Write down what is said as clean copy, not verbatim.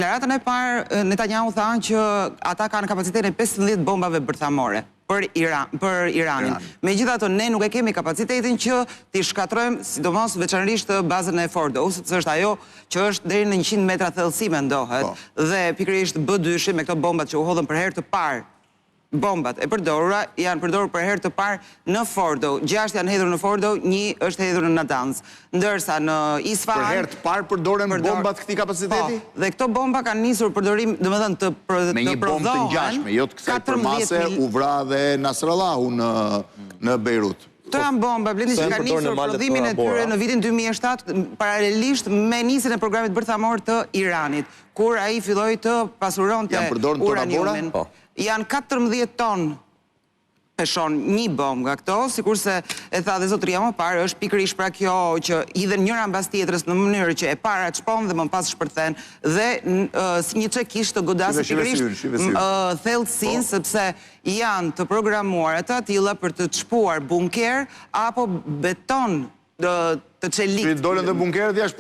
deklaratën e parë, Netanyahu tha që ata kanë kapacitetin e 15 bombave bërthamore për Iranin. Megjithatë, ne nuk e kemi kapacitetin që t'i shkatrojmë, sidomos veçanërisht bazën e Fordo, sepse është ajo që është deri në 100 metra thellësi mendohet, dhe pikërisht B2 me këto bombat që u hodhën për herë të parë. Bombat e përdorura janë përdorur për herë të parë në Fordo. 6 janë hedhur në Fordo, 1 është hedhur në Natanz. Ndërsa në Isfahan... Për herë të parë përdoren bombat këtij kapaciteti? Po, dhe këto bomba kanë nisur përdorim, domethënë të prodhohen... Me një bombë të ngjashme, jo të kësaj përmase u vra dhe Nasrallahu në Beirut. Këto janë bomba, Blendi, që kanë nisur prodhimin e tyre në vitin 2007, paralelisht me nisjen e programit bërthamor të Iranit, kur ai filloi të pasuronte uraniumin. Janë 14 ton peshon një bombë nga këto, sikurse e tha dhe zotëria më parë, është pikërisht pra kjo që hidhen njëra mbas tjetrës në mënyrë që e para çpon dhe më pas shpërthen, dhe si një çekish të godasë pikërisht thellësinë, sepse janë të programuara të tilla për të çpuar bunker apo beton të çelikt. Dolën dhe bunkerët jashtë